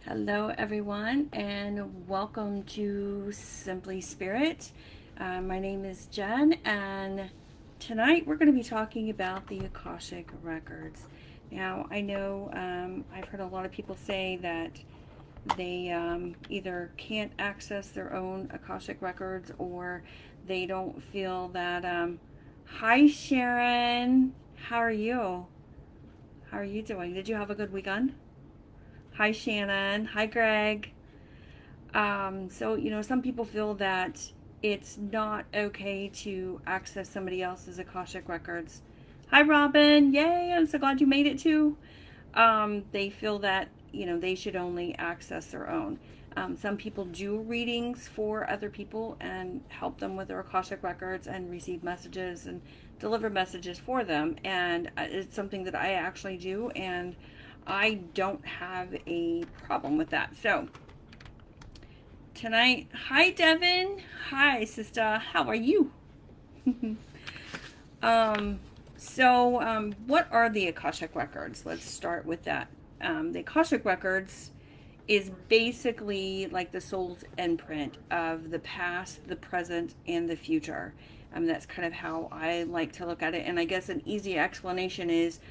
Hello, everyone, and welcome to Simply Spirit. My name is Jen, and tonight we're going to be talking about the Akashic Records. Now, I know I've heard a lot of people say that they either can't access their own Akashic Records or they don't feel that. Hi, Sharon. How are you? How are you doing? Did you have a good weekend? Hi, Shannon. Hi, Greg. Some people feel that it's not okay to access somebody else's Akashic records. Hi, Robin. Yay, I'm so glad you made it too. They feel that, they should only access their own. Some people do readings for other people and help them with their Akashic records and receive messages and deliver messages for them. And it's something that I actually do, and I don't have a problem with that. So, tonight, hi Devin. Hi sister. How are you? What are the Akashic Records? Let's start with that. The Akashic Records is basically like the soul's imprint of the past, the present, and the future. That's kind of how I like to look at it. And I guess an easy explanation is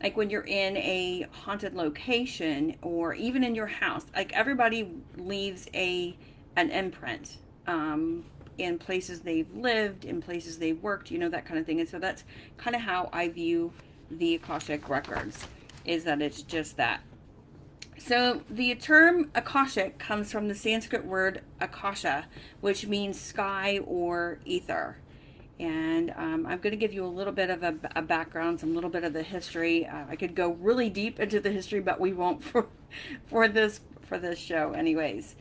like when you're in a haunted location or even in your house, like everybody leaves an imprint in places they've lived, in places they've worked, that kind of thing. And so that's kind of how I view the Akashic Records, is that it's just that. So the term Akashic comes from the Sanskrit word Akasha, which means sky or ether. And I'm going to give you a little bit of a background, some little bit of the history. I could go really deep into the history, but we won't for this show, anyways.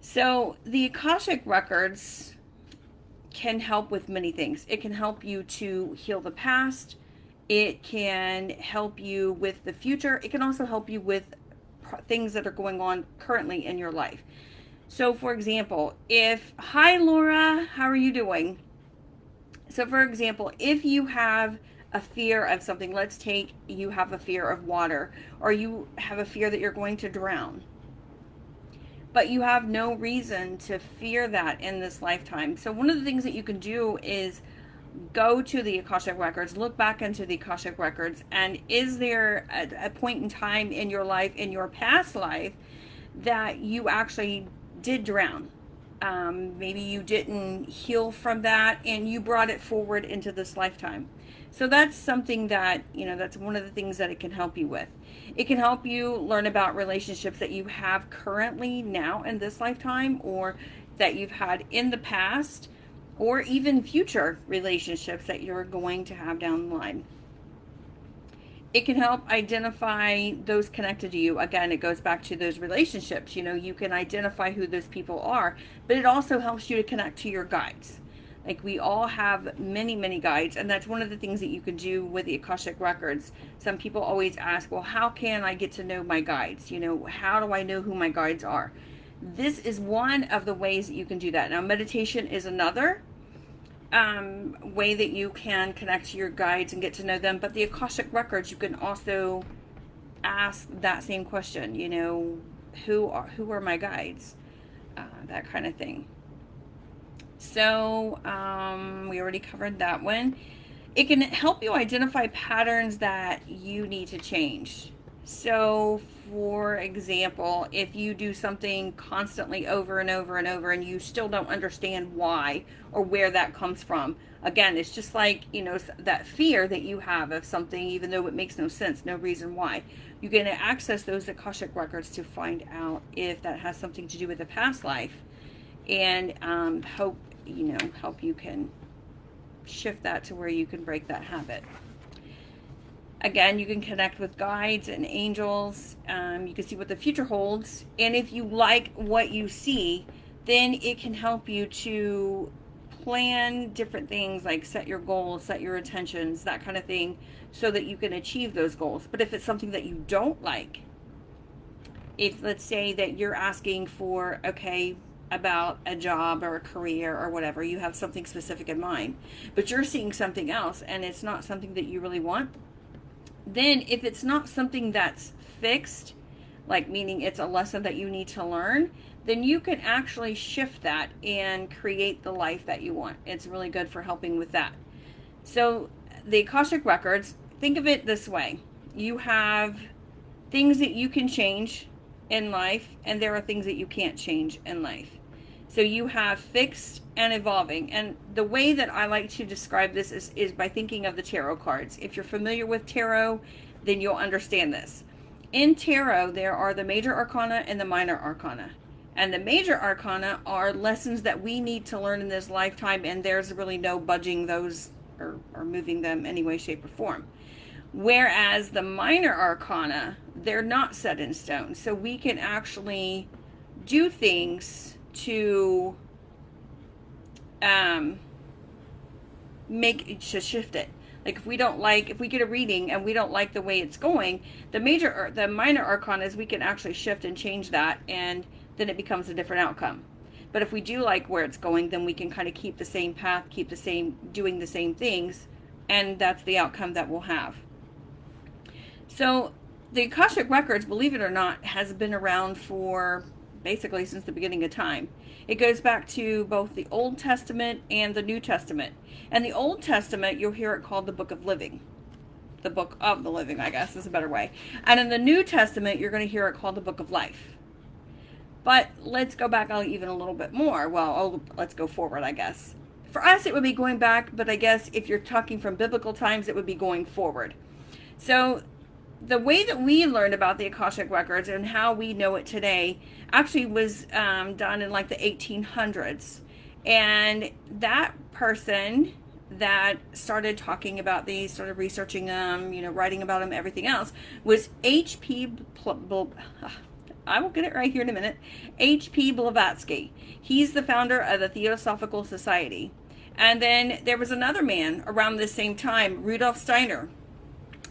So the Akashic Records can help with many things. It can help you to heal the past. It can help you with the future. It can also help you with things that are going on currently in your life. So, for example, hi Laura, how are you doing? So, for example, if you have a fear of something, let's take you have a fear of water, or you have a fear that you're going to drown, but you have no reason to fear that in this lifetime. So, one of the things that you can do is go to the Akashic Records, look back into the Akashic Records, and is there a point in time in your life, in your past life, that you actually did drown? Maybe you didn't heal from that and you brought it forward into this lifetime. So that's something that, that's one of the things that it can help you with. It can help you learn about relationships that you have currently now in this lifetime, or that you've had in the past, or even future relationships that you're going to have down the line. It can help identify those connected to you. Again, it goes back to those relationships. You can identify who those people are, but it also helps you to connect to your guides. Like, we all have many, many guides, and that's one of the things that you can do with the Akashic Records. Some people always ask, well, how can I get to know my guides? How do I know who my guides are? This is one of the ways that you can do that. Now, meditation is another way that you can connect to your guides and get to know them. But the Akashic Records, you can also ask that same question. Who are my guides? That kind of thing. So we already covered that one. It can help you identify patterns that you need to change. So, for example, if you do something constantly over and over and over and you still don't understand why or where that comes from, again, it's just like, that fear that you have of something, even though it makes no sense, no reason why. You can access those Akashic Records to find out if that has something to do with a past life, and help you can shift that to where you can break that habit. Again, you can connect with guides and angels. You can see what the future holds. And if you like what you see, then it can help you to plan different things, like set your goals, set your intentions, that kind of thing, so that you can achieve those goals. But if it's something that you don't like, if let's say that you're asking for, about a job or a career or whatever, you have something specific in mind, but you're seeing something else and it's not something that you really want, then if it's not something that's fixed, like meaning it's a lesson that you need to learn, then you can actually shift that and create the life that you want. It's really good for helping with that. So the Akashic Records, think of it this way. You have things that you can change in life, and there are things that you can't change in life. So you have fixed and evolving. And the way that I like to describe this is by thinking of the tarot cards. If you're familiar with tarot, then you'll understand this. In tarot, there are the major arcana and the minor arcana. And the major arcana are lessons that we need to learn in this lifetime, and there's really no budging those or moving them any way, shape, or form. Whereas the minor arcana, they're not set in stone. So we can actually do things to shift it. Like if we get a reading and we don't like the way it's going, the minor arcana is we can actually shift and change that, and then it becomes a different outcome. But if we do like where it's going, then we can kind of keep the same path, doing the same things, and that's the outcome that we'll have. So the Akashic Records, believe it or not, has been around for basically since the beginning of time. It goes back to both the Old Testament and the New Testament. And the Old Testament, you'll hear it called the Book of Living. The Book of the Living, I guess, is a better way. And in the New Testament, you're going to hear it called the Book of Life. But let's go back even a little bit more. Well, let's go forward, I guess. For us, it would be going back, but I guess if you're talking from biblical times, it would be going forward. So the way that we learned about the Akashic Records and how we know it today actually was done in like the 1800s. And that person that started talking about these, started researching them, writing about them, everything else, was I will get it right here in a minute. H.P. Blavatsky. He's the founder of the Theosophical Society. And then there was another man around the same time, Rudolf Steiner,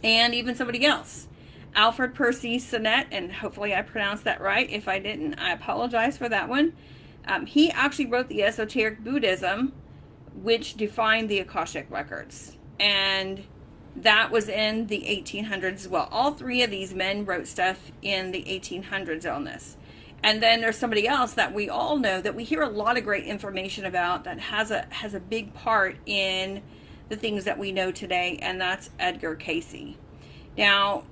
and even somebody else, Alfred Percy Sonnet, and hopefully I pronounced that right. If I didn't, I apologize for that one. He actually wrote the Esoteric Buddhism, which defined the Akashic Records. And that was in the 1800s as well. All three of these men wrote stuff in the 1800s on this. And then there's somebody else that we all know that we hear a lot of great information about that has a big part in the things that we know today, and that's Edgar Cayce. Now,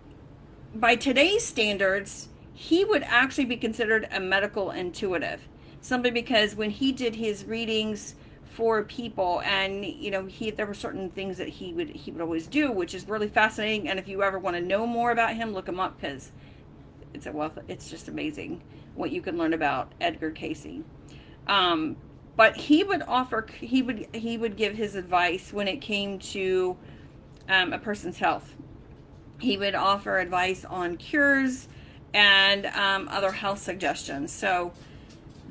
by today's standards, he would actually be considered a medical intuitive. Simply because when he did his readings for people, and there were certain things that he would always do, which is really fascinating. And if you ever want to know more about him, look him up, because it's just amazing what you can learn about Edgar Cayce. But he would give his advice when it came to a person's health. He would offer advice on cures and other health suggestions. So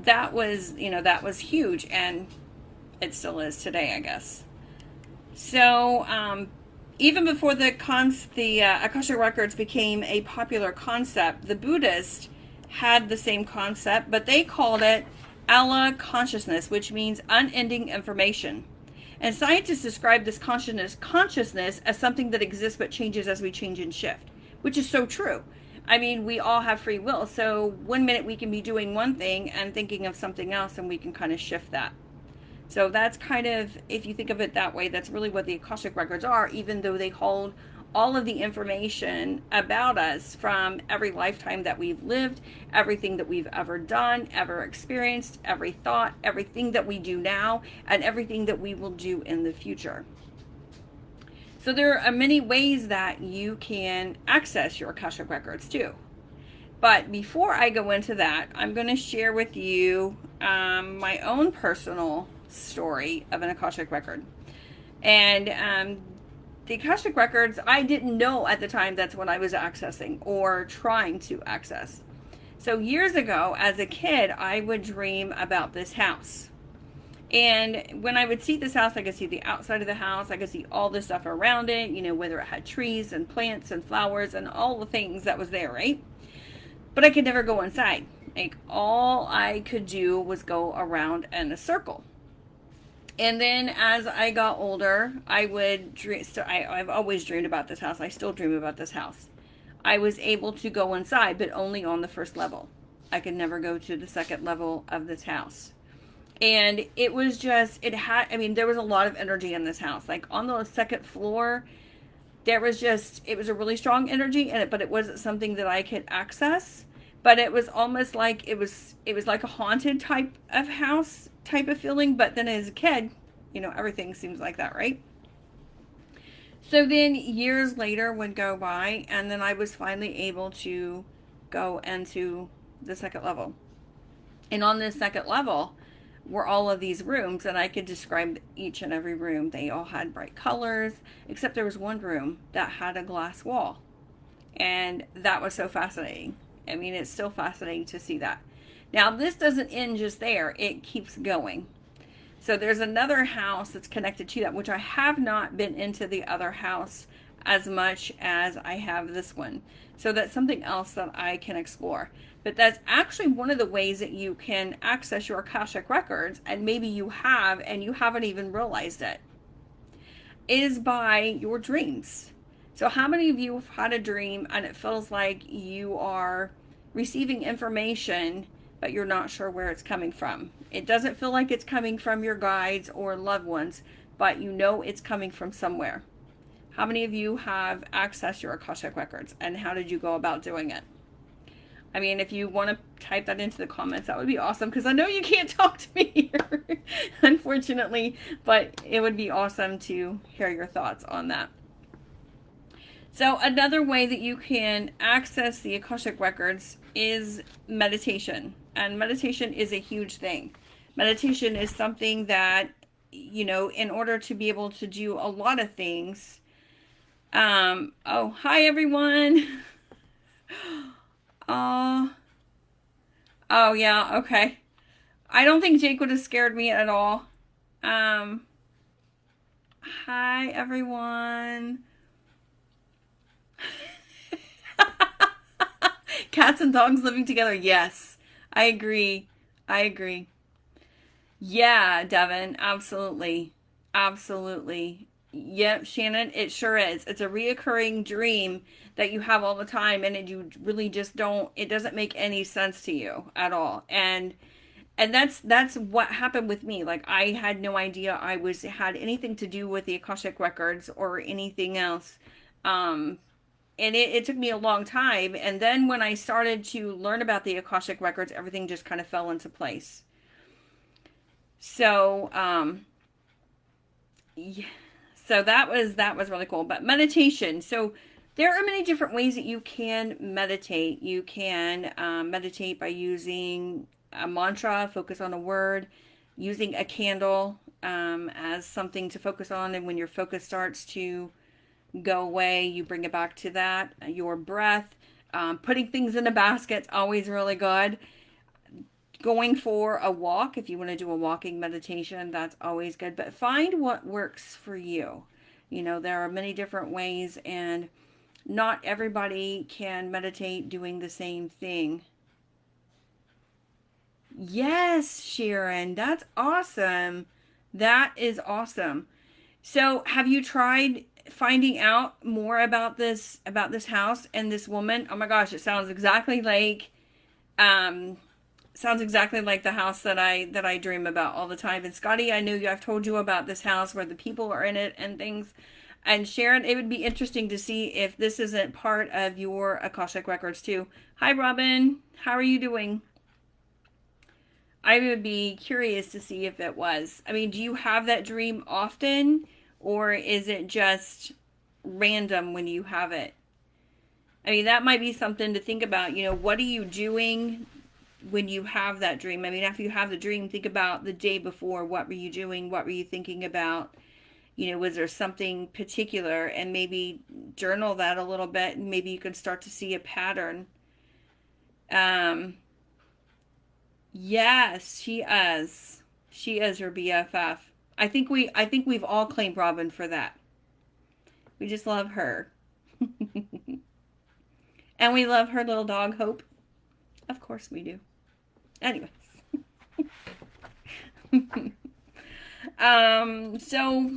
that was huge, and it still is today, I guess. So even before the Akashic Records became a popular concept, the Buddhists had the same concept, but they called it Allah consciousness, which means unending information. And scientists describe this consciousness as something that exists but changes as we change and shift, which is so true. I mean, we all have free will. So one minute we can be doing one thing and thinking of something else, and we can kind of shift that. So that's kind of, if you think of it that way, that's really what the Akashic Records are, even though they hold all of the information about us from every lifetime that we've lived, everything that we've ever done, ever experienced, every thought, everything that we do now, and everything that we will do in the future. So there are many ways that you can access your Akashic Records too. But before I go into that, I'm going to share with you my own personal story of an Akashic Record. And the Akashic Records, I didn't know at the time that's what I was accessing or trying to access. So years ago, as a kid, I would dream about this house. And when I would see this house, I could see the outside of the house. I could see all the stuff around it, whether it had trees and plants and flowers and all the things that was there, right? But I could never go inside. Like, all I could do was go around in a circle. And then as I got older, I would dream. So I've always dreamed about this house. I still dream about this house. I was able to go inside, but only on the first level. I could never go to the second level of this house. And it was just, there was a lot of energy in this house. Like on the second floor, there was just, it was a really strong energy in it, but it wasn't something that I could access. But it was almost like it was like a haunted type of house type of feeling. But then as a kid, everything seems like that, right? So then years later would go by, and then I was finally able to go into the second level. And on this second level were all of these rooms, and I could describe each and every room. They all had bright colors, except there was one room that had a glass wall. And that was so fascinating. I mean, it's still fascinating to see that. Now, this doesn't end just there. It keeps going. So there's another house that's connected to that, which I have not been into the other house as much as I have this one. So that's something else that I can explore. But that's actually one of the ways that you can access your Akashic Records, and maybe you have and you haven't even realized it, is by your dreams. So how many of you have had a dream and it feels like you are receiving information, but you're not sure where it's coming from? It doesn't feel like it's coming from your guides or loved ones, but you know it's coming from somewhere. How many of you have accessed your Akashic Records, and how did you go about doing it? I mean, if you want to type that into the comments, that would be awesome, because I know you can't talk to me here, unfortunately, but it would be awesome to hear your thoughts on that. So another way that you can access the Akashic Records is meditation. And meditation is a huge thing. Meditation is something that, in order to be able to do a lot of things. Oh, hi everyone. Oh, yeah, okay. I don't think Jake would have scared me at all. Hi everyone. Cats and dogs living together. Yes, I agree. I agree. Yeah, Devin, absolutely. Absolutely. Yep, Shannon, it sure is. It's a reoccurring dream that you have all the time, and you really just don't, it doesn't make any sense to you at all. And that's what happened with me. Like, I had no idea I had anything to do with the Akashic Records or anything else. And it took me a long time. And then when I started to learn about the Akashic Records, everything just kind of fell into place. So, yeah. So that was really cool. But meditation. So there are many different ways that you can meditate. You can meditate by using a mantra, focus on a word, using a candle as something to focus on. And when your focus starts to go away, you bring it back to that. Your breath, putting things in a basket's always really good. Going for a walk, if you want to do a walking meditation, that's always good. But find what works for you. There are many different ways, and not everybody can meditate doing the same thing. Yes, Sharon, that's awesome. That is awesome. So have you tried finding out more about this house and this woman? Oh my gosh, it sounds exactly like the house that I dream about all the time. And Scotty, I know I've told you about this house where the people are in it and things. And Sharon, it would be interesting to see if this isn't part of your Akashic Records too. Hi Robin, how are you doing? I would be curious to see if it was. I mean, do you have that dream often, or is it just random when you have it? I mean, that might be something to think about. What are you doing when you have that dream? I mean, after you have the dream, think about the day before. What were you doing? What were you thinking about? Was there something particular? And maybe journal that a little bit, and maybe you can start to see a pattern. Yes, she is. She is her BFF. I think we've all claimed Robin for that. We just love her. And we love her little dog, Hope. Of course we do. Anyways. So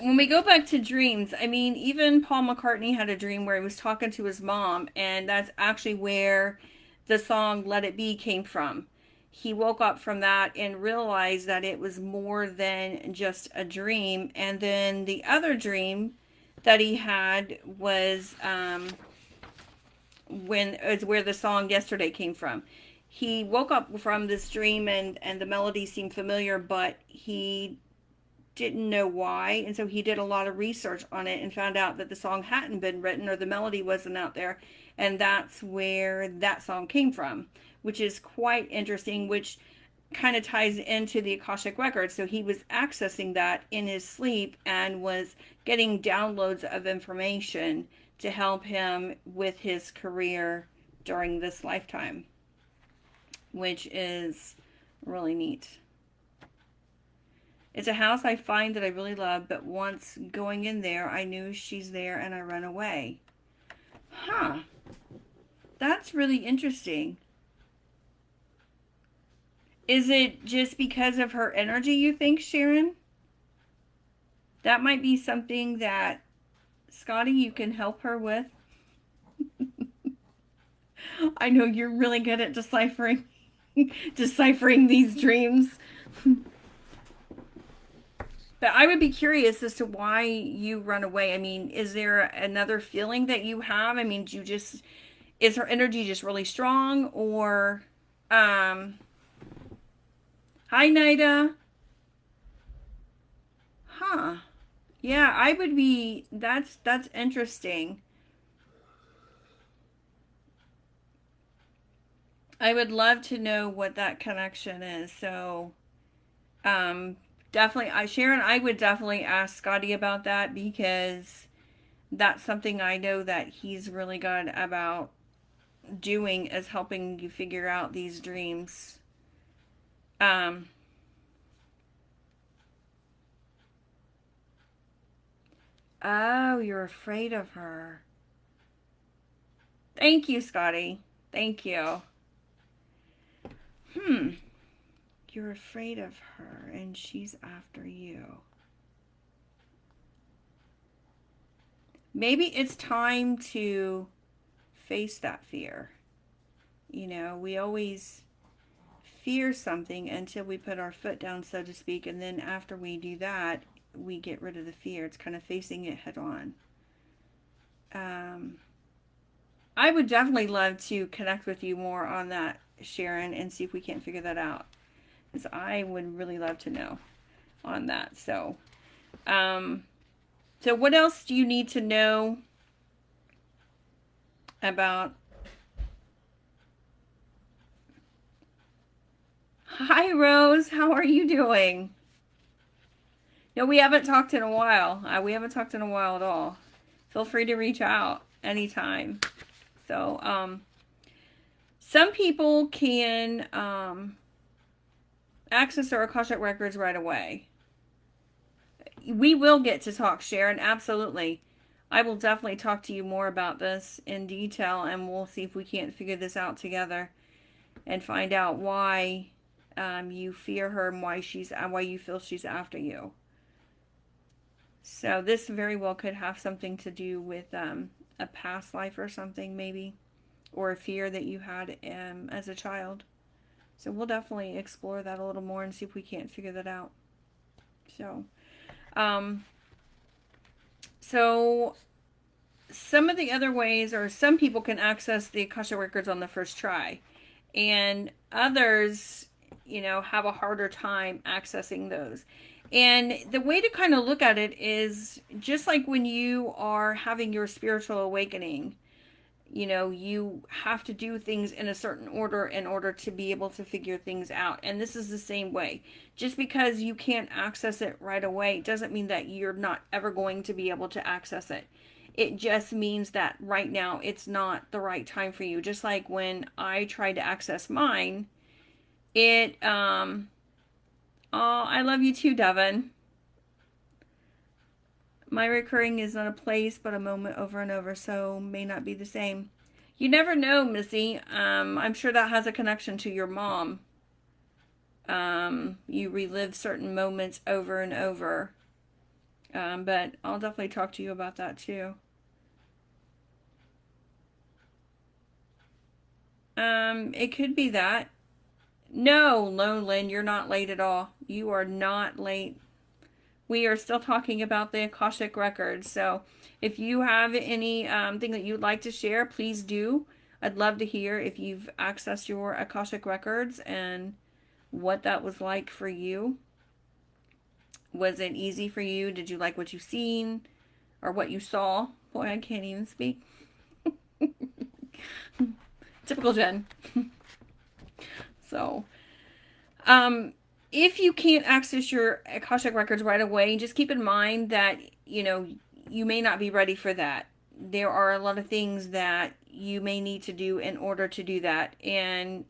when we go back to dreams, I mean, even Paul McCartney had a dream where he was talking to his mom, and that's actually where the song Let It Be came from. He woke up from that and realized that it was more than just a dream. And then the other dream that he had was when is where the song Yesterday came from. He woke up from this dream, and the melody seemed familiar, but he didn't know why, and so he did a lot of research on it and found out that the song hadn't been written or the melody wasn't out there, and that's where that song came from, which is quite interesting, which kind of ties into the Akashic Records. So he was accessing that in his sleep and was getting downloads of information to help him with his career during this lifetime, which is really neat. It's a house I find that I really love, but once going in there, I knew she's there and I run away. Huh. That's really interesting. Is it just because of her energy, you think, Sharon? That might be something that, Scotty, you can help her with. I know you're really good at deciphering these dreams. But I would be curious as to why you run away. I mean, is there another feeling that you have? I mean, is her energy just really strong, or hi Nida. Huh. Yeah, I would be that's interesting. I would love to know what that connection is. So, um definitely, Sharon, I would definitely ask Scotty about that, because that's something I know that he's really good about doing, is helping you figure out these dreams. Um, oh, you're afraid of her. Thank you, Scotty. Thank you. Hmm. You're afraid of her and she's after you. Maybe it's time to face that fear. You know, we always fear something until we put our foot down, so to speak, and then after we do that, we get rid of the fear. It's kind of facing it head on. I would definitely love to connect with you more on that, Sharon, and see if we can't figure that out, because I would really love to know on that. So what else do you need to know about? Hi, Rose. How are you doing? No, we haven't talked in a while. We haven't talked in a while at all. Feel free to reach out anytime. So, some people can access their Akashic Records right away. We will get to talk, Sharon. Absolutely. I will definitely talk to you more about this in detail, and we'll see if we can't figure this out together and find out why you fear her and why you feel she's after you. So this very well could have something to do with a past life or something, maybe, or a fear that you had as a child. So we'll definitely explore that a little more and see if we can't figure that out. So, so some of the other ways, or some people can access the Akashic Records on the first try, and others, you know, have a harder time accessing those. And the way to kind of look at it is just like when you are having your spiritual awakening, you know, you have to do things in a certain order in order to be able to figure things out. And this is the same way. Just because you can't access it right away doesn't mean that you're not ever going to be able to access it. It just means that right now it's not the right time for you. Just like when I tried to access mine, oh, I love you too, Devin. My recurring is not a place, but a moment over and over, so may not be the same. You never know, Missy. I'm sure that has a connection to your mom. You relive certain moments over and over. But I'll definitely talk to you about that too. It could be that. No, Lowland, you're not late at all. You are not late. We are still talking about the Akashic Records. So if you have any thing that you'd like to share, please do. I'd love to hear if you've accessed your Akashic Records and what that was like for you. Was it easy for you? Did you like what you seen or what you saw? Boy, I can't even speak. Typical Jen. So, um, if you can't access your Akashic Records right away, just keep in mind that, you may not be ready for that. There are a lot of things that you may need to do in order to do that. And,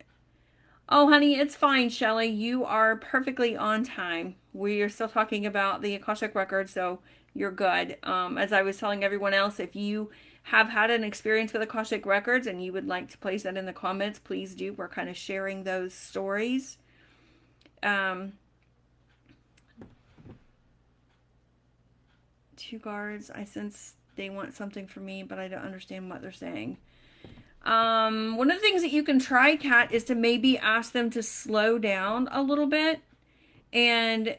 oh, honey, it's fine, Shelly. You are perfectly on time. We are still talking about the Akashic Records, so you're good. As I was telling everyone else, if you have had an experience with Akashic Records and you would like to place that in the comments, please do. We're kind of sharing those stories. Two guards. I sense they want something from me, but I don't understand what they're saying. One of the things that you can try, Kat, is to maybe ask them to slow down a little bit, and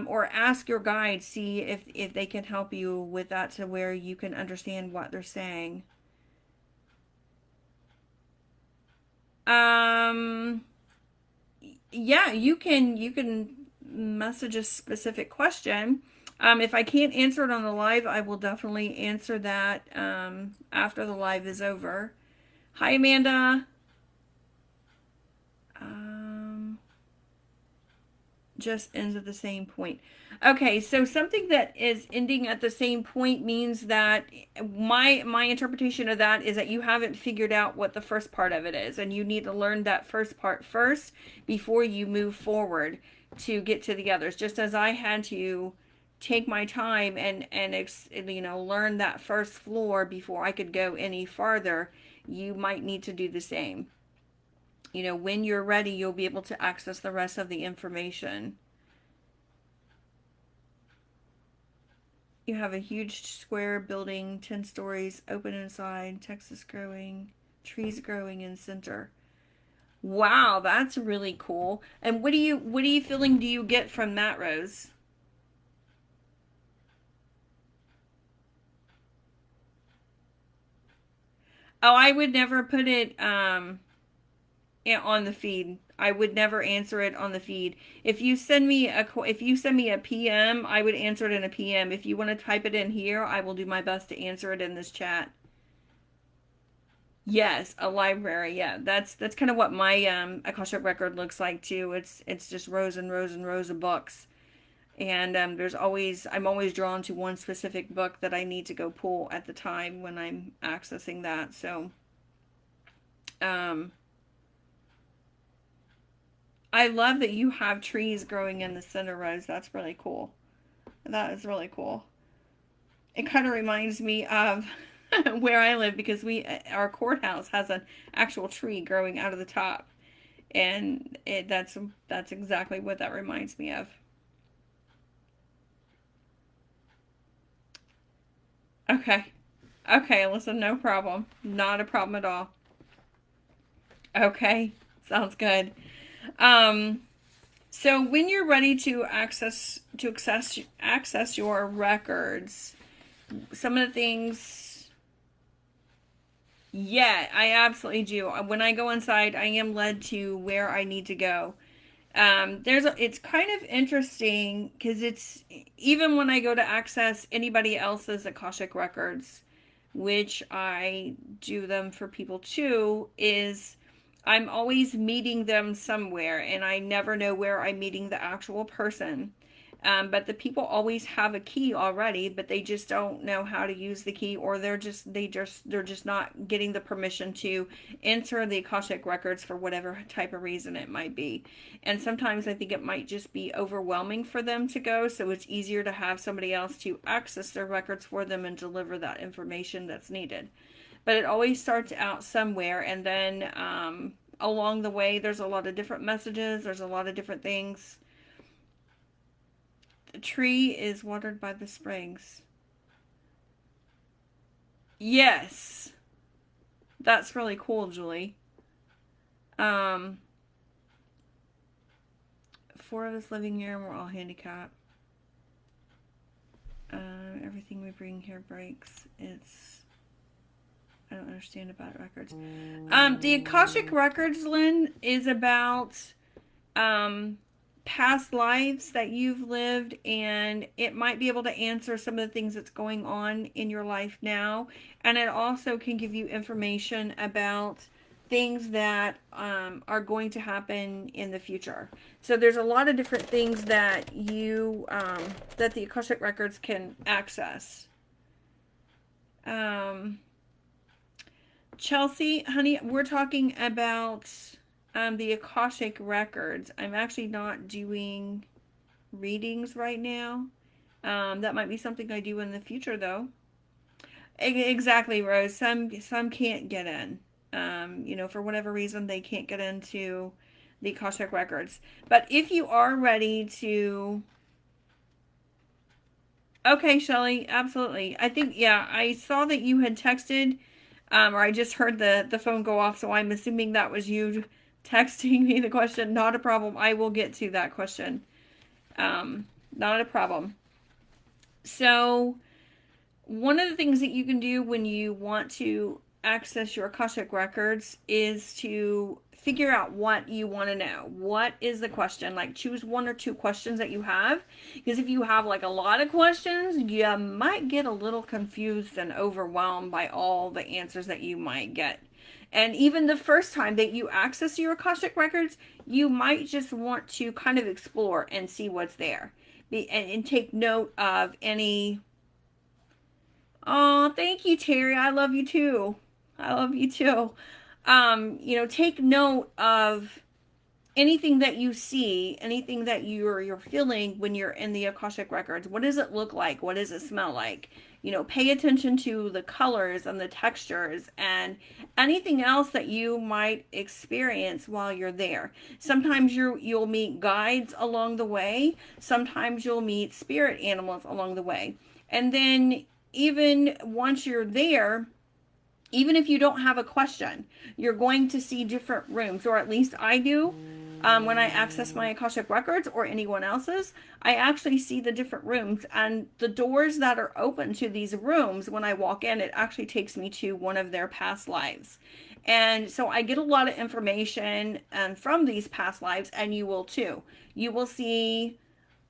or ask your guide, see if they can help you with that to where you can understand what they're saying. Um, yeah, you can message a specific question. If I can't answer it on the live, I will definitely answer that after the live is over. Hi, Amanda. Just ends at the same point. Okay, so something that is ending at the same point means that my interpretation of that is that you haven't figured out what the first part of it is, and you need to learn that first part first before you move forward to get to the others. Just as I had to take my time and learn that first floor before I could go any farther, you might need to do the same. When you're ready, you'll be able to access the rest of the information. You have a huge square building, 10 stories, open inside, Texas growing, trees growing in center. Wow, that's really cool. And what are you feeling do you get from that, Rose? Oh, I would never put it on the feed. I would never answer it on the feed. If you send me a PM, I would answer it in a PM. If you want to type it in here, I will do my best to answer it in this chat. Yes, a library. Yeah, that's kind of what my Akashic record looks like too. It's just rows and rows and rows of books. And I'm always drawn to one specific book that I need to go pull at the time when I'm accessing that. So, um, I love that you have trees growing in the center, Rose. That's really cool. That is really cool. It kind of reminds me of where I live because our courthouse has an actual tree growing out of the top, and that's exactly what that reminds me of. Okay, okay, listen, no problem, not a problem at all. Okay, sounds good. Um, so when you're ready to access your records, some of the things, yeah, I absolutely do. When I go inside, I am led to where I need to go. It's kind of interesting because it's even when I go to access anybody else's Akashic records, which I do them for people too, is I'm always meeting them somewhere, and I never know where I'm meeting the actual person. But the people always have a key already, but they just don't know how to use the key, or they're just not getting the permission to enter the Akashic records for whatever type of reason it might be. And sometimes I think it might just be overwhelming for them to go, so it's easier to have somebody else to access their records for them and deliver that information that's needed. But it always starts out somewhere, and then along the way, there's a lot of different messages, there's a lot of different things tree is watered by the springs. Yes. That's really cool, Julie. Um, 4 of us living here and we're all handicapped. Everything we bring here breaks. I don't understand about records. The Akashic Records, Lynn, is about past lives that you've lived, and it might be able to answer some of the things that's going on in your life now. And it also can give you information about things that are going to happen in the future. So there's a lot of different things that you that the Akashic Records can access. Chelsea, honey, we're talking about the Akashic Records. I'm actually not doing readings right now. That might be something I do in the future, though. Exactly, Rose. Some can't get in. For whatever reason, they can't get into the Akashic Records. But if you are ready to... Okay, Shelly, absolutely. I think, yeah, I saw that you had texted, or I just heard the phone go off, so I'm assuming that was you texting me the question. Not a problem. I will get to that question. Not a problem. So, one of the things that you can do when you want to access your Akashic Records is to figure out what you want to know. What is the question? Like, choose 1 or 2 questions that you have. Because if you have like a lot of questions, you might get a little confused and overwhelmed by all the answers that you might get. And even the first time that you access your Akashic Records, you might just want to kind of explore and see what's there. And take note of any... Oh, thank you, Terry. I love you too. I love you too. Take note of anything that you see, anything that you're feeling when you're in the Akashic Records. What does it look like? What does it smell like? Pay attention to the colors and the textures and anything else that you might experience while you're there. Sometimes you'll meet guides along the way. Sometimes you'll meet spirit animals along the way. And then even once you're there, even if you don't have a question, you're going to see different rooms, or at least I do. When I access my Akashic Records or anyone else's, I actually see the different rooms, and the doors that are open to these rooms, when I walk in, it actually takes me to one of their past lives. And so I get a lot of information from these past lives, and you will too. You will see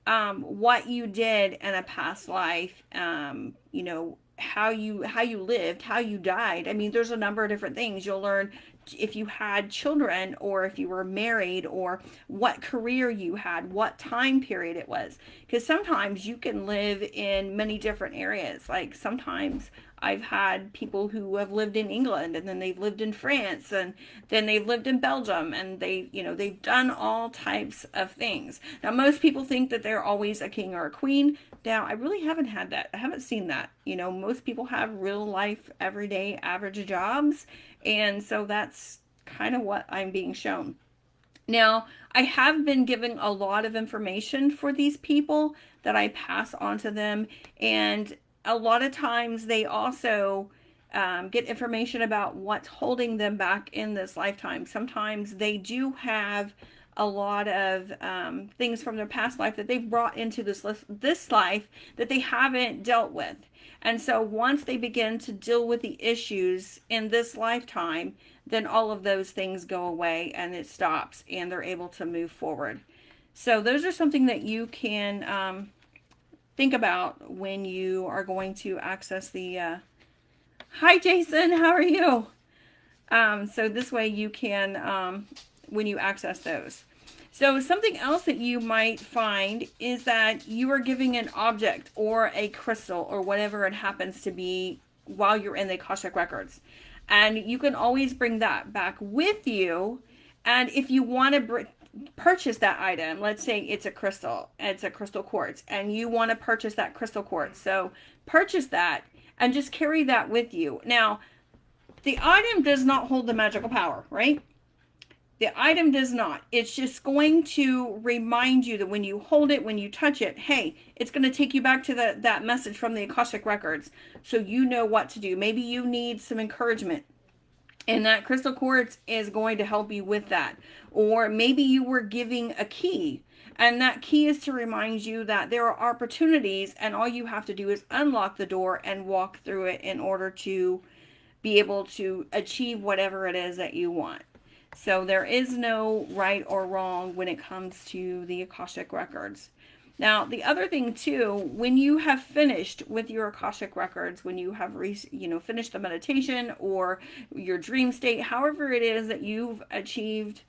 what you did in a past life, how you lived, how you died. I mean, there's a number of different things you'll learn if you had children, or if you were married, or what career you had, what time period it was. Because sometimes you can live in many different areas. Like sometimes I've had people who have lived in England, and then they've lived in France, and then they've lived in Belgium, and they've done all types of things. Now, most people think that they're always a king or a queen. Now, I really haven't had that. I haven't seen that. Most people have real life, everyday, average jobs. And so that's kind of what I'm being shown. Now, I have been given a lot of information for these people that I pass on to them. And a lot of times they also get information about what's holding them back in this lifetime. Sometimes they do have a lot of things from their past life that they've brought into this life that they haven't dealt with. And so once they begin to deal with the issues in this lifetime, then all of those things go away and it stops, and they're able to move forward. So those are something that you can think about when you are going to access the... Hi, Jason. How are you? So this way you can, when you access those. So something else that you might find is that you are giving an object or a crystal or whatever it happens to be while you're in the Akashic Records. And you can always bring that back with you. And if you want to purchase that item, let's say it's a crystal quartz, and you want to purchase that crystal quartz. So purchase that and just carry that with you. Now, the item does not hold the magical power, right? The item does not. It's just going to remind you that when you hold it, when you touch it, hey, it's going to take you back to that message from the Akashic Records. So you know what to do. Maybe you need some encouragement. And that crystal quartz is going to help you with that. Or maybe you were giving a key. And that key is to remind you that there are opportunities, and all you have to do is unlock the door and walk through it in order to be able to achieve whatever it is that you want. So there is no right or wrong when it comes to the Akashic Records. Now, the other thing too, when you have finished with your Akashic Records, when you have finished the meditation or your dream state, however it is that you've achieved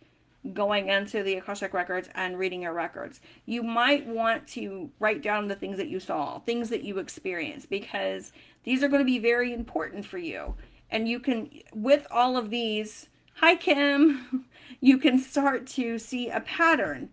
going into the Akashic Records and reading your records, you might want to write down the things that you saw, things that you experienced, because these are going to be very important for you. And you can, with all of these, hi Kim, you can start to see a pattern.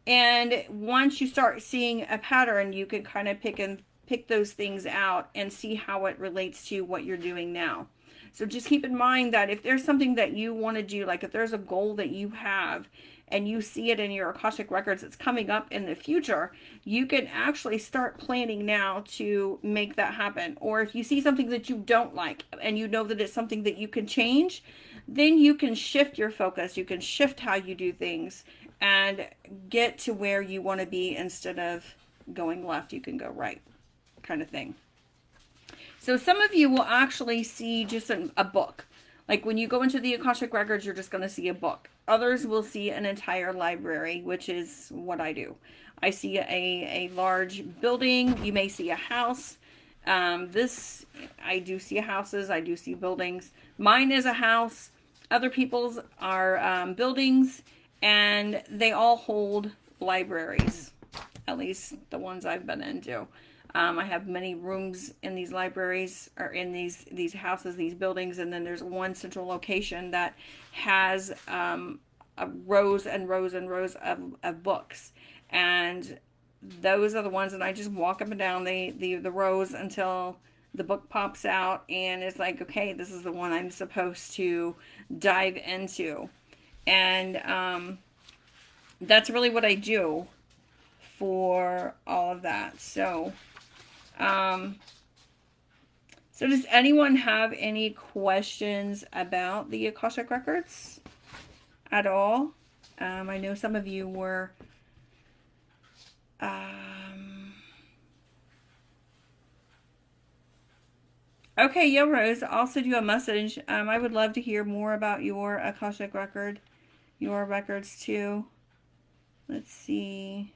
And once you start seeing a pattern, you can kind of pick those things out and see how it relates to what you're doing now. So just keep in mind that if there's something that you want to do, like if there's a goal that you have and you see it in your Akashic Records that's coming up in the future, you can actually start planning now to make that happen. Or if you see something that you don't like and you know that it's something that you can change, then you can shift your focus. You can shift how you do things and get to where you want to be. Instead of going left, you can go right, kind of thing. So some of you will actually see just a book. Like when you go into the Akashic Records, you're just going to see a book. Others will see an entire library, which is what I do. I see a large building. You may see a house. I do see houses. I do see buildings. Mine is a house. Other people's are buildings. And they all hold libraries, at least the ones I've been into. I have many rooms in these libraries, or in these houses, these buildings, and then there's one central location that has rows and rows and rows of books. And those are the ones that I just walk up and down the rows until the book pops out, and it's like, okay, this is the one I'm supposed to dive into. And that's really what I do for all of that. So does anyone have any questions about the Akashic Records at all? I know some of you were okay, Yo Rose, also do a message. I would love to hear more about your Akashic record, your records too. Let's see.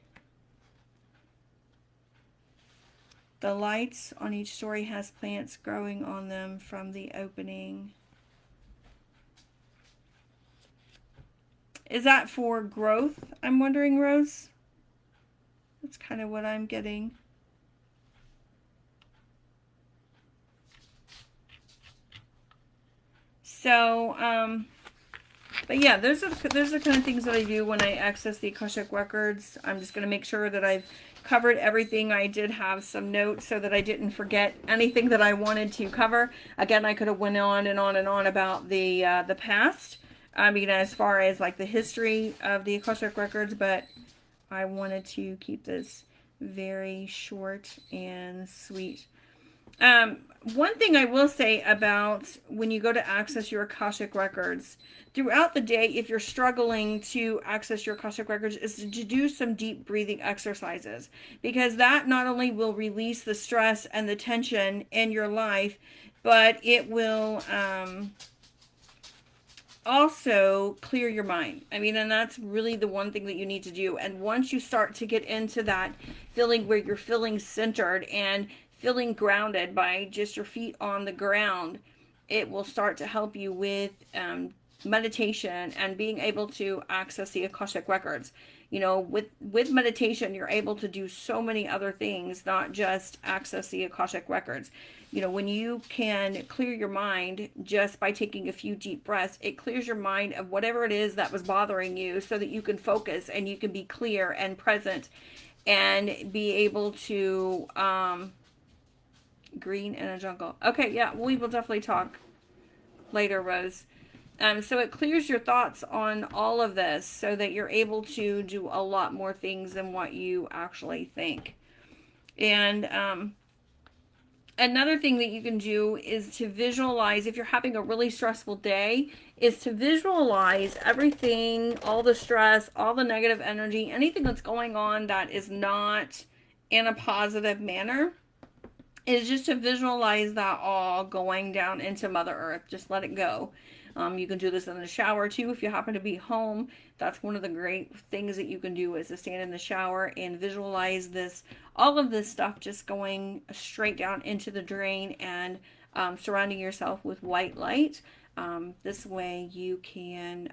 The lights on each story has plants growing on them from the opening. Is that for growth? I'm wondering, Rose. That's kind of what I'm getting. So, but yeah, those are the kind of things that I do when I access the Akashic Records. I'm just going to make sure that I've covered everything. I did have some notes so that I didn't forget anything that I wanted to cover. Again, I could have went on and on and on about the past. I mean, as far as like the history of the Akashic Records, but I wanted to keep this very short and sweet. One thing I will say about when you go to access your Akashic Records, throughout the day, if you're struggling to access your Akashic Records, is to do some deep breathing exercises, because that not only will release the stress and the tension in your life, but it will also clear your mind. I mean, and that's really the one thing that you need to do. And once you start to get into that feeling where you're feeling centered and feeling grounded by just your feet on the ground, it will start to help you with meditation and being able to access the Akashic Records. You know, with meditation, you're able to do so many other things, not just access the Akashic Records. You know, when you can clear your mind just by taking a few deep breaths, it clears your mind of whatever it is that was bothering you, so that you can focus and you can be clear and present and be able to green in a jungle. Okay, yeah, we will definitely talk later, Rose. So it clears your thoughts on all of this so that you're able to do a lot more things than what you actually think. And another thing that you can do is to visualize, if you're having a really stressful day, is to visualize everything, all the stress, all the negative energy, anything that's going on that is not in a positive manner, is just to visualize that all going down into Mother Earth. Just let it go. You can do this in the shower too if you happen to be home. That's one of the great things that you can do, is to stand in the shower and visualize this, all of this stuff just going straight down into the drain, and surrounding yourself with white light. This way you can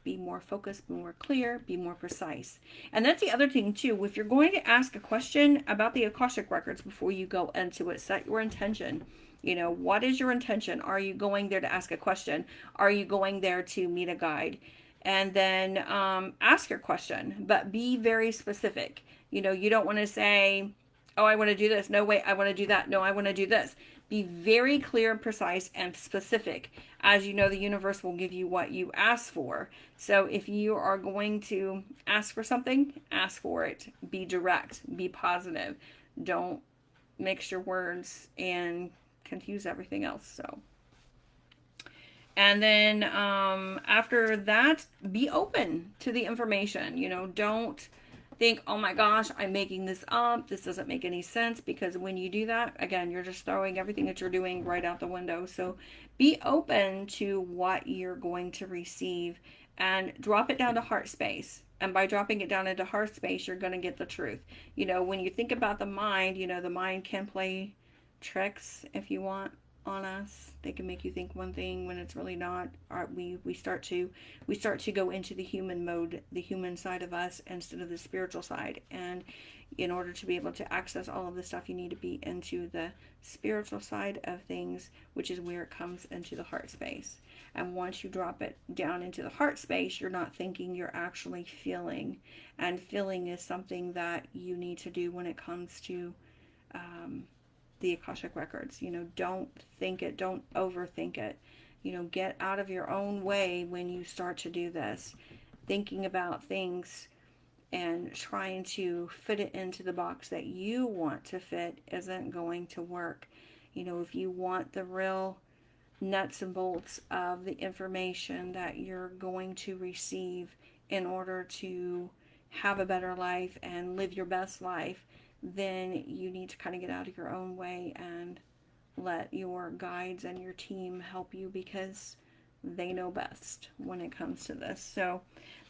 be more focused, be more clear, be more precise. And that's the other thing too. If you're going to ask a question about the Akashic Records before you go into it, set your intention. You know, what is your intention? Are you going there to ask a question? Are you going there to meet a guide? And then ask your question, but be very specific. You know, you don't want to say, oh, I want to do this. No, wait, I want to do that. No, I want to do this. Be very clear and precise and specific. As you know, the universe will give you what you ask for. So if you are going to ask for something, ask for it. Be direct, be positive. Don't mix your words and confuse everything else. So, and then after that, be open to the information. You know, don't think, oh my gosh, I'm making this up, this doesn't make any sense, because when you do that, again, you're just throwing everything that you're doing right out the window. So be open to what you're going to receive and drop it down to heart space. And by dropping it down into heart space, you're going to get the truth. You know, when you think about the mind, you know, the mind can play tricks, if you want, on us. They can make you think one thing when it's really not. We start to go into the human mode, the human side of us, instead of the spiritual side. And in order to be able to access all of this stuff, you need to be into the spiritual side of things, which is where it comes into the heart space. And once you drop it down into the heart space, you're not thinking, you're actually feeling. And feeling is something that you need to do when it comes to the Akashic Records. You know, don't think it, don't overthink it. You know, get out of your own way when you start to do this. Thinking about things and trying to fit it into the box that you want to fit isn't going to work. You know, if you want the real nuts and bolts of the information that you're going to receive in order to have a better life and live your best life, then you need to kind of get out of your own way and let your guides and your team help you, because they know best when it comes to this. So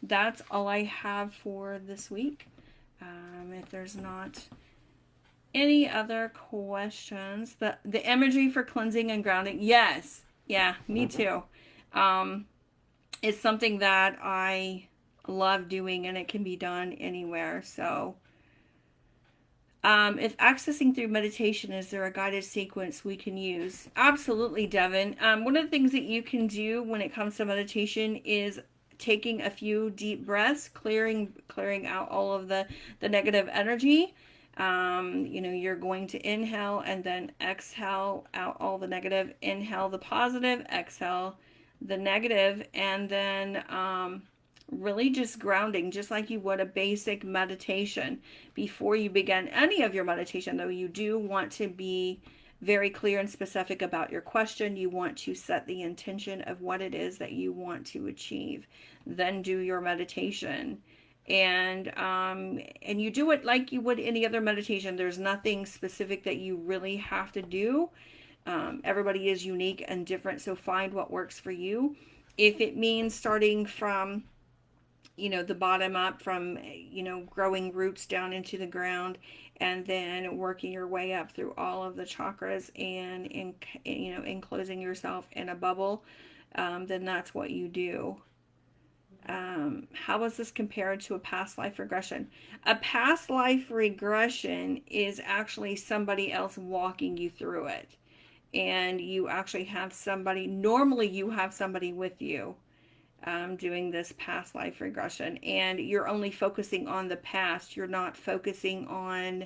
that's all I have for this week. If there's not any other questions, the imagery for cleansing and grounding, yes, yeah, me too. It's something that I love doing, and it can be done anywhere. So if accessing through meditation, is there a guided sequence we can use? Absolutely, Devin. One of the things that you can do when it comes to meditation is taking a few deep breaths, clearing out all of the negative energy. You know, you're going to inhale and then exhale out all the negative. Inhale the positive, exhale the negative, and then really just grounding, just like you would a basic meditation. Before you begin any of your meditation, though, you do want to be very clear and specific about your question. You want to set the intention of what it is that you want to achieve. Then do your meditation. And you do it like you would any other meditation. There's nothing specific that you really have to do. Everybody is unique and different, so find what works for you. If it means starting from, you know, the bottom up, from, you know, growing roots down into the ground, and then working your way up through all of the chakras and you know, enclosing yourself in a bubble, then that's what you do. How is this compared to a past life regression? A past life regression is actually somebody else walking you through it, and you actually have somebody, normally you have somebody with you doing this past life regression, and you're only focusing on the past. You're not focusing on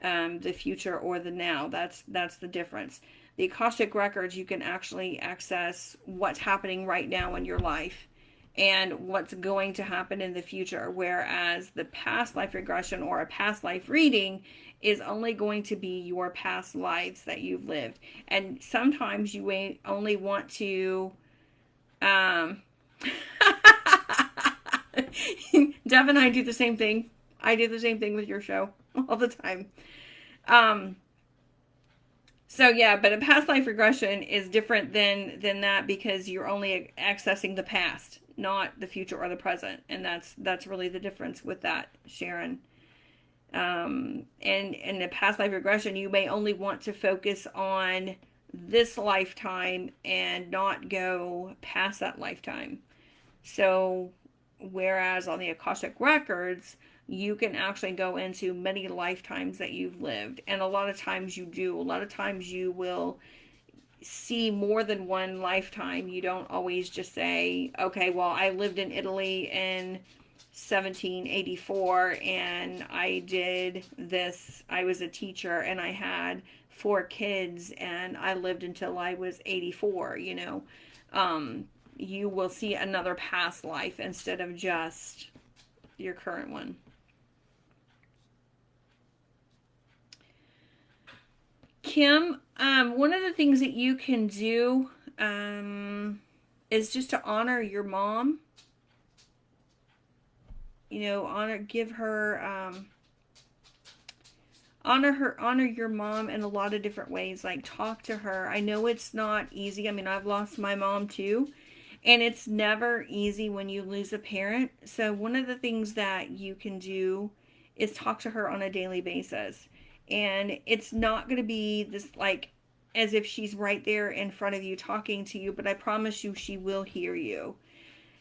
the future or the now. That's the difference. The Akashic Records, you can actually access what's happening right now in your life and what's going to happen in the future. Whereas the past life regression or a past life reading is only going to be your past lives that you've lived. And sometimes you only want to, um, Deb and I do the same thing. I do the same thing with your show all the time. Um, So yeah, but a past life regression is different than that because you're only accessing the past, not the future or the present, and that's really the difference with that, Sharon. And in the past life regression, you may only want to focus on this lifetime and not go past that lifetime. So, whereas on the Akashic Records, you can actually go into many lifetimes that you've lived. And a lot of times you do. A lot of times you will see more than one lifetime. You don't always just say, okay, well, I lived in Italy in 1784 and I did this. I was a teacher and I had 4 kids and I lived until I was 84, you know. You will see another past life instead of just your current one. Kim, one of the things that you can do is just to honor your mom. You know, give her, honor your mom in a lot of different ways. Like talk to her. I know it's not easy. I mean, I've lost my mom too. And it's never easy when you lose a parent. So one of the things that you can do is talk to her on a daily basis. And it's not going to be this like as if she's right there in front of you talking to you, but I promise you she will hear you.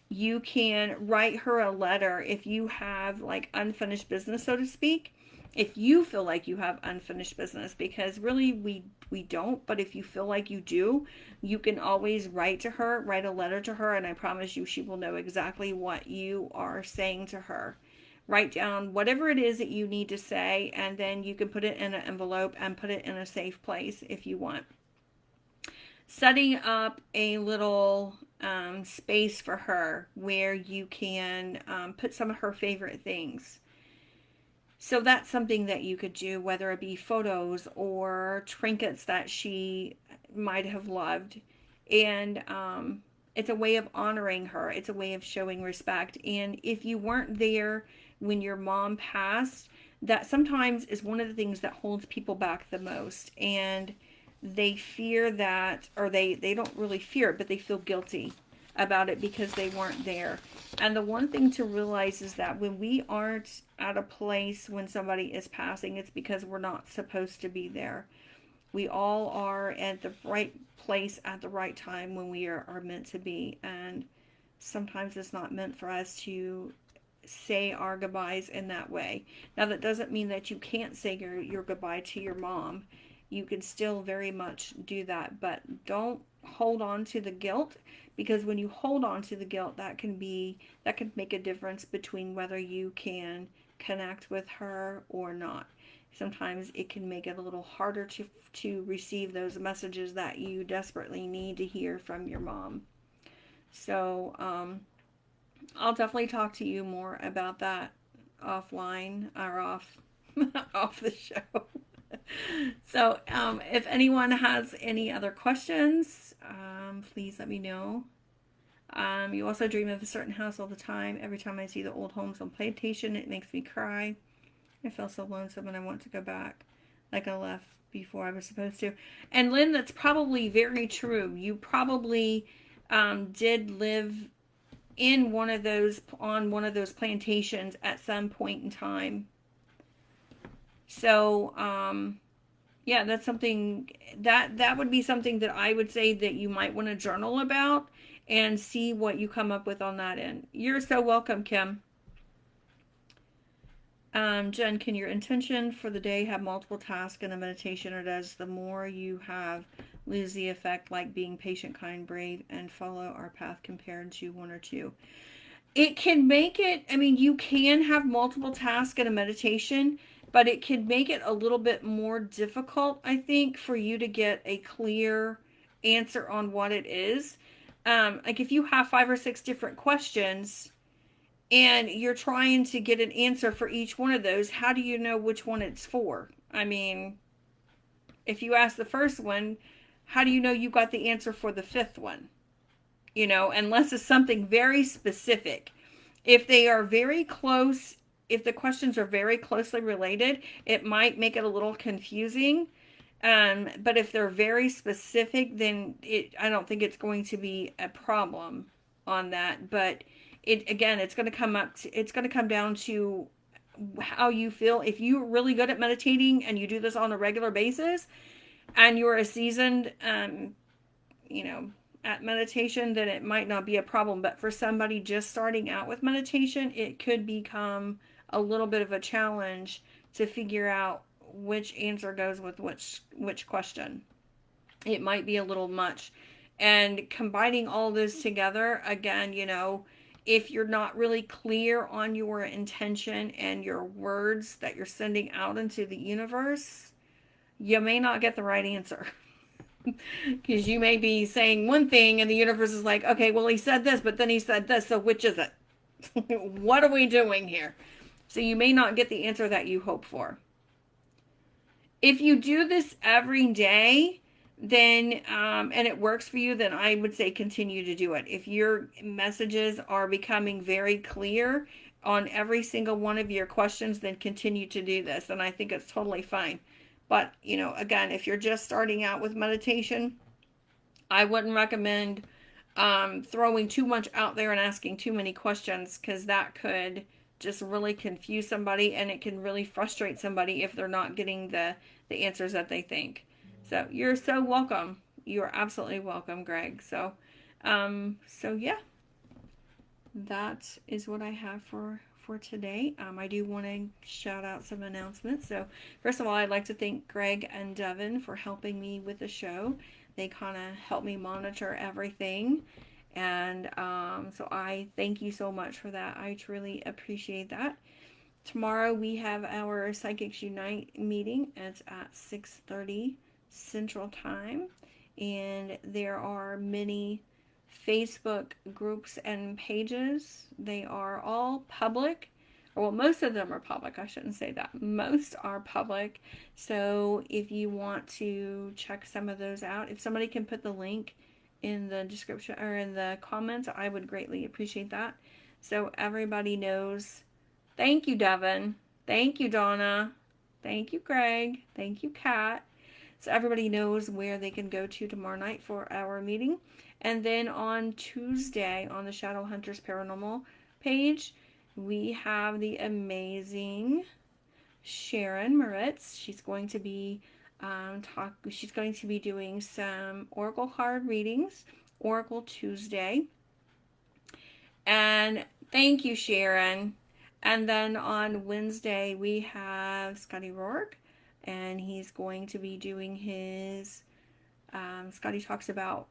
You can write her a letter if you have like unfinished business, so to speak. If you feel like you have unfinished business, because really we don't, but if you feel like you do, you can always write a letter to her, and I promise you she will know exactly what you are saying to her. Write down whatever it is that you need to say, and then you can put it in an envelope and put it in a safe place if you want. Setting up a little space for her where you can put some of her favorite things. So that's something that you could do, whether it be photos or trinkets that she might have loved. And it's a way of honoring her. It's a way of showing respect. And if you weren't there when your mom passed, that sometimes is one of the things that holds people back the most. And they fear that, or they don't really fear it, but they feel guilty about it because they weren't there. And the one thing to realize is that when we aren't at a place when somebody is passing, it's because we're not supposed to be there. We all are at the right place at the right time when we are meant to be. And sometimes it's not meant for us to say our goodbyes in that way. Now, that doesn't mean that you can't say your goodbye to your mom. You can still very much do that, but don't hold on to the guilt, because when you hold on to the guilt, that can make a difference between whether you can connect with her or not. Sometimes it can make it a little harder to receive those messages that you desperately need to hear from your mom. So I'll definitely talk to you more about that offline or off the show. So if anyone has any other questions, please let me know. You also dream of a certain house all the time. Every time I see the old homes on plantation, it makes me cry. I feel so lonesome and I want to go back, like I left before I was supposed to. And Lynn, that's probably very true. You probably did live in on one of those plantations at some point in time. So yeah, that's something that would be something that I would say that you might want to journal about and see what you come up with on that end. You're so welcome, Kim. Jen, can your intention for the day have multiple tasks in a meditation, or does the more you have lose the effect, like being patient, kind, brave, and follow our path compared to one or two? It can make it, I mean, you can have multiple tasks in a meditation. but it can make it a little bit more difficult, I think, for you to get a clear answer on what it is. Like if you have 5 or 6 different questions and you're trying to get an answer for each one of those, how do you know which one it's for? I mean, if you ask the first one, how do you know you got the answer for the fifth one? Unless it's something very specific. If they are very close, if the questions are very closely related, it might make it a little confusing. But if they're very specific, then I don't think it's going to be a problem on that. But it's going to it's going to come down to how you feel. If you're really good at meditating and you do this on a regular basis, and you're a seasoned, you know, at meditation, then it might not be a problem. But for somebody just starting out with meditation, it could become a little bit of a challenge to figure out which answer goes with which question. It might be a little much. And combining all this together, again, if you're not really clear on your intention and your words that you're sending out into the universe, you may not get the right answer. Because you may be saying one thing and the universe is like, okay, well, he said this, but then he said this, so which is it? What are we doing here? So you may not get the answer that you hope for. If you do this every day, then and it works for you, then I would say continue to do it. If your messages are becoming very clear on every single one of your questions, then continue to do this, and I think it's totally fine. But again, if you're just starting out with meditation, I wouldn't recommend throwing too much out there and asking too many questions, because that could just really confuse somebody, and it can really frustrate somebody if they're not getting the answers that they think. So you're so welcome. You are absolutely welcome, Greg. So yeah, that is what I have for today. I do want to shout out some announcements. So first of all, I'd like to thank Greg and Devin for helping me with the show. They kind of help me monitor everything. And so I thank you so much for that. I truly appreciate that. Tomorrow we have our Psychics Unite meeting. It's at 6:30 Central Time. And there are many Facebook groups and pages. They are all public. Well, most of them are public. I shouldn't say that. Most are public. So if you want to check some of those out, if somebody can put the link in the description or in the comments, I would greatly appreciate that. So everybody knows. Thank you, Devin. Thank you, Donna. Thank you, Greg. Thank you, Kat. So everybody knows where they can go to tomorrow night for our meeting. And then on Tuesday, on the Shadow Hunters Paranormal page, we have the amazing Sharon Moritz. She's going to be she's going to be doing some Oracle card readings, Oracle Tuesday. And thank you, Sharon. And then on Wednesday, we have Scotty Rourke, and he's going to be doing his Scotty Talks About,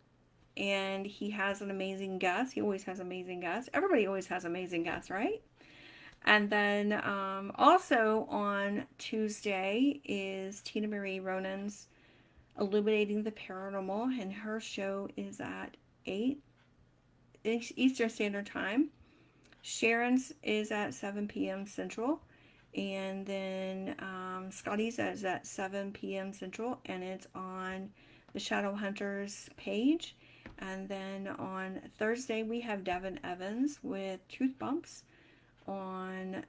and he has an amazing guest. He always has amazing guests. Everybody always has amazing guests, right? And then also on Tuesday is Tina Marie Ronan's Illuminating the Paranormal, and her show is at 8 Eastern Standard Time. Sharon's is at 7 p.m. Central. And then Scotty's is at 7 p.m. Central, and it's on the Shadow Hunters page. And then on Thursday, we have Devin Evans with Truth Bumps on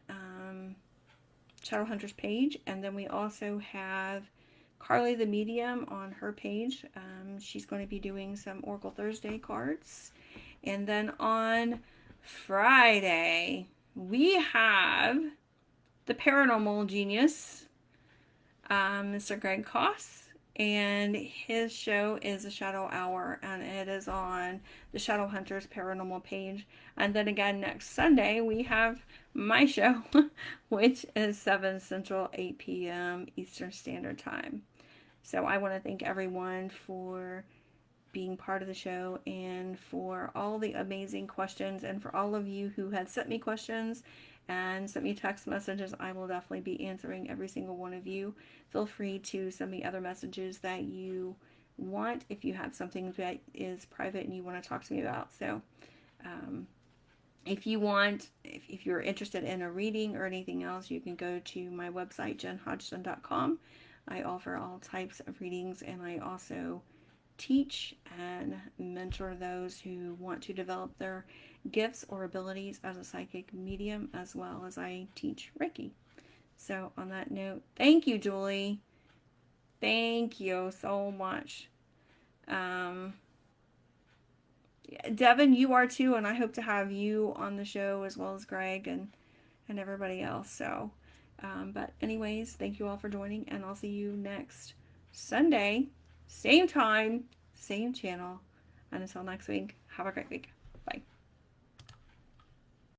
Shadow Hunters page. And then we also have Carly the Medium on her page. She's going to be doing some Oracle Thursday cards. And then on Friday, we have the Paranormal Genius, Mr. Greg Koss, and his show is a Shadow Hour, and it is on the Shadow Hunters Paranormal page. And then again, next Sunday, we have my show, which is 7 Central, 8 p.m. Eastern Standard Time. So I want to thank everyone for being part of the show, and for all the amazing questions, and for all of you who had sent me questions and send me text messages. I will definitely be answering every single one of you. Feel free to send me other messages that you want if you have something that is private and you want to talk to me about. So if you want, if you're interested in a reading or anything else, you can go to my website, jenhodgson.com. I offer all types of readings, and I also teach and mentor those who want to develop their gifts or abilities as a psychic medium, as well as I teach Reiki. So on that note, thank you, Julie. Thank you so much. Devin, you are too, and I hope to have you on the show as well as Greg and everybody else. So, but anyways, thank you all for joining, and I'll see you next Sunday, same time, same channel. And until next week, have a great week. Bye.